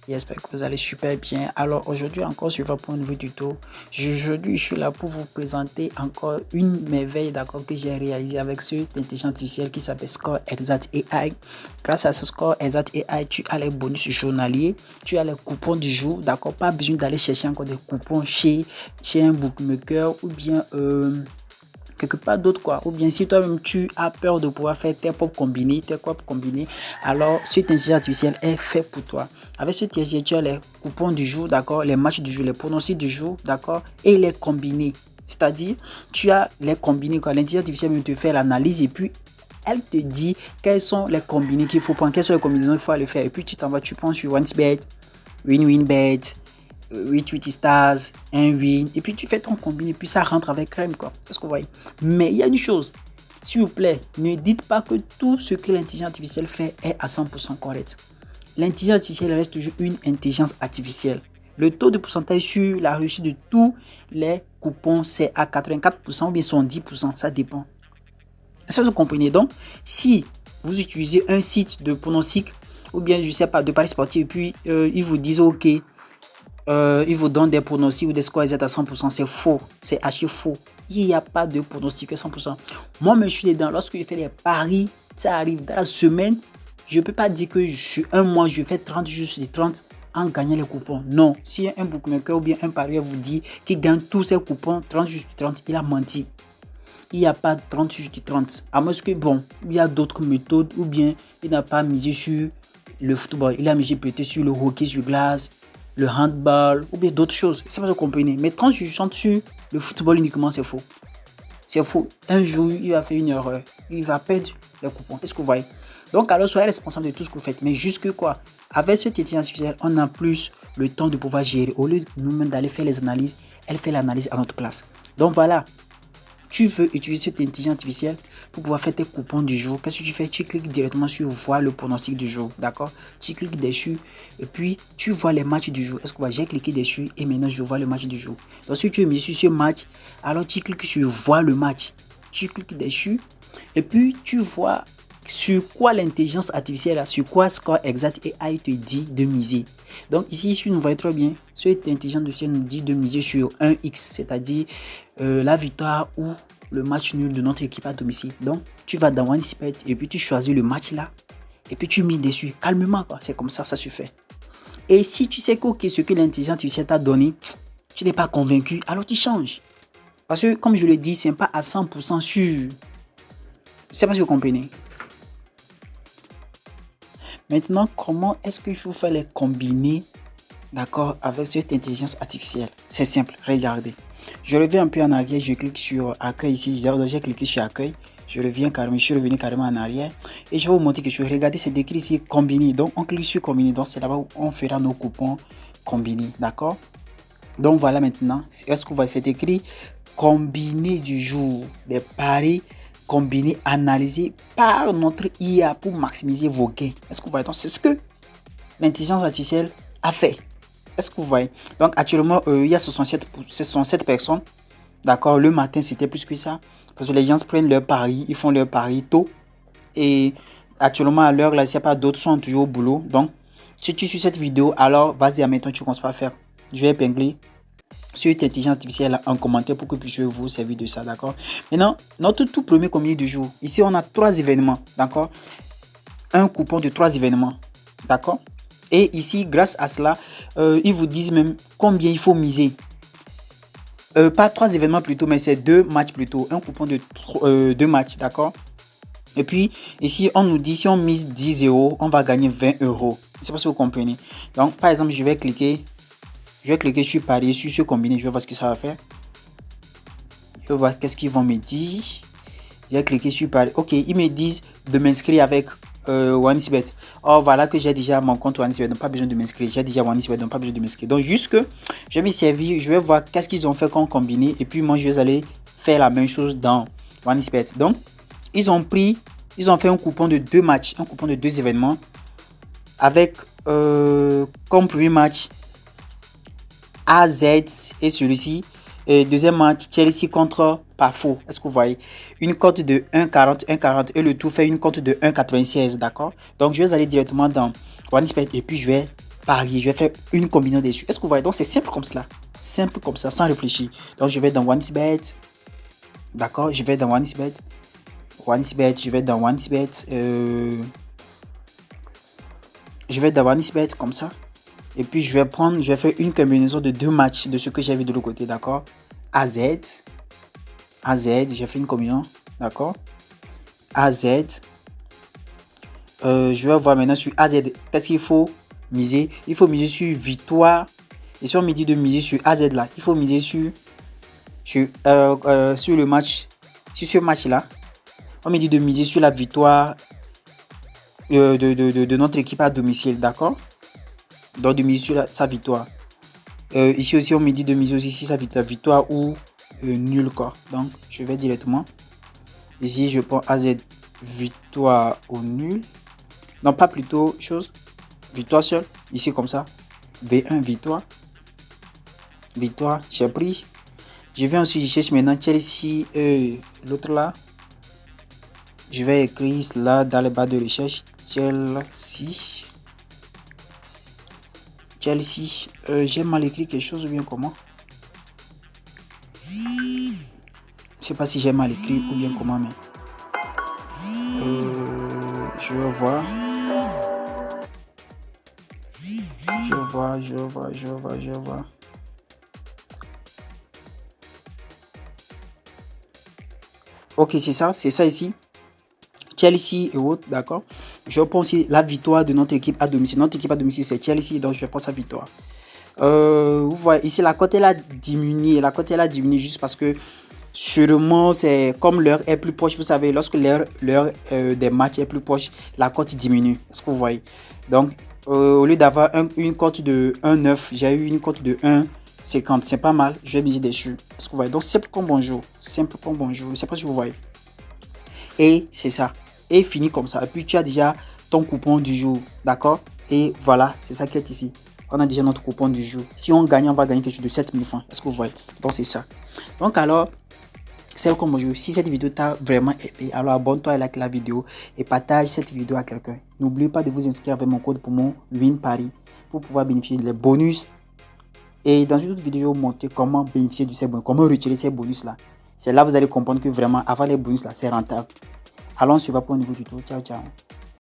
J'espère que vous allez super bien. Alors aujourd'hui encore, je vais pour un nouveau tuto. Aujourd'hui, je suis là pour vous présenter encore une merveille, d'accord, que j'ai réalisé avec cette intelligence artificielle qui s'appelle Score Exact AI. Grâce à ce Score Exact AI, tu as les bonus journaliers, tu as les coupons du jour, d'accord. Pas besoin d'aller chercher encore des coupons chez un bookmaker ou bien quelque part d'autre quoi. Ou bien si toi-même tu as peur de pouvoir faire tes propres combinés, alors cette intelligence artificielle est fait pour toi. Avec ce TSG, tu as les coupons du jour, d'accord, les matchs du jour, les pronostics du jour, d'accord, et les combinés. C'est-à-dire, tu as les combinés, quoi. L'intelligence artificielle te fait l'analyse et puis elle te dit quels sont les combinés qu'il faut prendre, quelles sont les combinaisons qu'il faut aller faire. Et puis tu t'en vas, tu prends sur OneSbet, WinWinBet, 8 stars, un win, et puis tu fais ton combiné, puis ça rentre avec crème, quoi. Est-ce que vous voyez? Mais il y a une chose, s'il vous plaît, ne dites pas que tout ce que l'intelligence artificielle fait est à 100% correct. L'intelligence artificielle reste toujours une intelligence artificielle. Le taux de pourcentage sur la réussite de tous les coupons, c'est à 84% ou bien 70%, ça dépend. Est-ce que vous comprenez? Donc, si vous utilisez un site de pronostic, ou bien, je ne sais pas, de paris sportif, et puis ils vous disent, ok, ils vous donnent des pronostics ou des scores exacts à 100%, c'est faux, c'est archi faux. Il n'y a pas de pronostic à 100%. Moi, je suis dedans, lorsque je fais des paris, ça arrive dans la semaine, je ne peux pas dire que je suis un mois, je fais 30 jours sur les 30 en gagnant les coupons. Non, si un bookmaker ou bien un parieur vous dit qu'il gagne tous ses coupons 30 jours sur 30, il a menti. Il n'y a pas 30 jours sur 30. À moins que, bon, il y a d'autres méthodes ou bien il n'a pas misé sur le football. Il a misé peut-être sur le hockey sur glace, le handball ou bien d'autres choses. C'est pas ce que vous comprenez. Mais 30 jours sur le football uniquement, c'est faux. C'est faux. Un jour, il va faire une erreur. Il va perdre les coupons. Est-ce que vous voyez? Donc, alors, soyez responsable de tout ce que vous faites. Mais jusque quoi? Avec cette intelligence artificielle, on a plus le temps de pouvoir gérer. Au lieu de nous-mêmes d'aller faire les analyses, elle fait l'analyse à notre place. Donc, voilà. Tu veux utiliser cette intelligence artificielle pour pouvoir faire tes coupons du jour. Qu'est-ce que tu fais? Tu cliques directement sur voir le pronostic du jour. D'accord? Tu cliques dessus et puis tu vois les matchs du jour. Est-ce que j'ai cliqué dessus et maintenant je vois le match du jour. Donc si tu es mis sur ce match, alors tu cliques sur voir le match. Tu cliques dessus et puis tu vois sur quoi l'intelligence artificielle, sur quoi Score Exact AI te dit de miser. Donc ici, si vous voyez très bien, cette intelligence artificielle nous dit de miser sur 1x, c'est-à-dire la victoire ou le match nul de notre équipe à domicile. Donc tu vas dans OneSbet et puis tu choisis le match là et puis tu mises dessus calmement, quoi. C'est comme ça se fait. Et si tu sais que ce que l'intelligence artificielle t'a donné, tu n'es pas convaincu, alors tu changes. Parce que comme je le dis, c'est pas à 100% sûr. C'est pas si vous comprenez. Maintenant, comment est-ce qu'il faut faire les combiner, d'accord, avec cette intelligence artificielle? C'est simple, regardez. Je reviens un peu en arrière, je clique sur accueil ici, j'ai cliqué sur accueil. Je reviens carrément, je suis revenu carrément en arrière. Et je vais vous montrer que regardez, c'est décrit ici combiner. Donc, on clique sur combiner. Donc, c'est là-bas où on fera nos coupons combinés, d'accord? Donc, voilà maintenant. Est-ce que vous voyez, c'est écrit combiner du jour, des paris combinés, analysés par notre IA pour maximiser vos gains. Est-ce que vous voyez? Donc, c'est ce que l'intelligence artificielle a fait. Est-ce que vous voyez? Donc, actuellement, il y a 67 personnes. D'accord, le matin, c'était plus que ça. Parce que les gens prennent leur pari, ils font leur pari tôt. Et actuellement, à l'heure, là, s'il n'y a pas d'autres, sont toujours au boulot. Donc, si tu suis cette vidéo, alors vas-y, maintenant, tu commences pas à faire. Je vais épingler sur l'intelligence artificielle en commentaire pour que puissiez vous servir de ça, d'accord? Maintenant, notre tout premier communiqué du jour. Ici, on a 3 événements, d'accord? Un coupon de 3 événements, d'accord? Et ici, grâce à cela, ils vous disent même combien il faut miser. Pas 3 événements plutôt, mais c'est 2 matchs plutôt. Un coupon de 2 matchs, d'accord? Et puis, ici, on nous dit si on mise 10 €, on va gagner 20 €. C'est pas si vous comprenez. Donc, par exemple, je vais cliquer sur parier, sur ce combiné. Je vais voir ce que ça va faire. Je vais voir qu'est-ce qu'ils vont me dire. J'ai cliqué sur parier. Ok, ils me disent de m'inscrire avec OneSbet. Oh, voilà que j'ai déjà mon compte OneSbet, donc pas besoin de m'inscrire. J'ai déjà OneSbet, donc pas besoin de m'inscrire. Donc, juste que je vais me servir, je vais voir qu'est-ce qu'ils ont fait comme combiné. Et puis, moi, je vais aller faire la même chose dans OneSbet. Donc, ils ont fait un coupon de 2 matchs, un coupon de 2 événements. Avec comme premier match AZ et celui-ci. Deuxième match, Chelsea contre Pafo. Est-ce que vous voyez? Une cote de 1,40, 1,40 et le tout fait une cote de 1,96. D'accord? Donc, je vais aller directement dans OneSbet et puis je vais parier. Je vais faire une combinaison dessus. Est-ce que vous voyez? Donc, c'est simple comme cela. Simple comme ça, sans réfléchir. Donc, je vais dans OneXBet. D'accord? Je vais dans OneXBet. Je vais dans OneXBet. Je vais dans OneXBet comme ça. Et puis, je vais faire une combinaison de 2 matchs de ce que j'ai vu de l'autre côté. D'accord? AZ, j'ai fait une combinaison. D'accord? AZ. Je vais voir maintenant sur AZ. Qu'est-ce qu'il faut miser? Il faut miser sur victoire. Et si on me dit de miser sur AZ là, il faut miser sur le match. Sur ce match là, on me dit de miser sur la victoire de notre équipe à domicile. D'accord? Donc de miser sur sa victoire. Ici aussi, on me dit de miser aussi sur sa victoire ou nul quoi. Donc je vais directement. Ici, je prends AZ victoire ou nul. Non, pas plutôt chose. Victoire seule. Ici, comme ça. V1, victoire. Victoire, j'ai pris. Je viens aussi, je cherche maintenant Chelsea. L'autre là. Je vais écrire là dans le bas de recherche. Chelsea. Chelsea. J'ai mal écrit quelque chose ou bien comment? Je sais pas si j'ai mal écrit ou bien comment, mais. Je vais voir. Je vois. Ok, c'est ça ici. Chelsea et autres, d'accord. Je prends aussi la victoire de notre équipe à domicile. Notre équipe à domicile, c'est Chelsea, donc je prends sa victoire. Vous voyez, ici, la cote, elle a diminué. La cote, elle a diminué juste parce que sûrement, c'est comme l'heure est plus proche. Vous savez, lorsque l'heure des matchs est plus proche, la cote diminue. Est-ce que vous voyez? Donc, au lieu d'avoir une cote de 1,9, j'ai eu une cote de 1,50. C'est pas mal. Je vais miser dessus. Est-ce que vous voyez? Donc, simple comme bonjour. Simple comme bonjour. Je ne sais pas si vous voyez. Et c'est ça. Et fini comme ça. Et puis, tu as déjà ton coupon du jour. D'accord? Et voilà, c'est ça qui est ici. On a déjà notre coupon du jour. Si on gagne, on va gagner quelque chose de 7000 francs. Est-ce que vous voyez? Donc, c'est ça. Donc, alors, c'est comme bonjour. Si cette vidéo t'a vraiment aidé, alors abonne-toi et like la vidéo et partage cette vidéo à quelqu'un. N'oubliez pas de vous inscrire avec mon code promo WinParis pour pouvoir bénéficier des bonus. Et dans une autre vidéo, je vais vous montrer comment bénéficier de ces bonus, comment retirer ces bonus-là. C'est là que vous allez comprendre que vraiment, avoir les bonus-là, c'est rentable. Alors, on se voit pour un nouveau tuto. Ciao, ciao.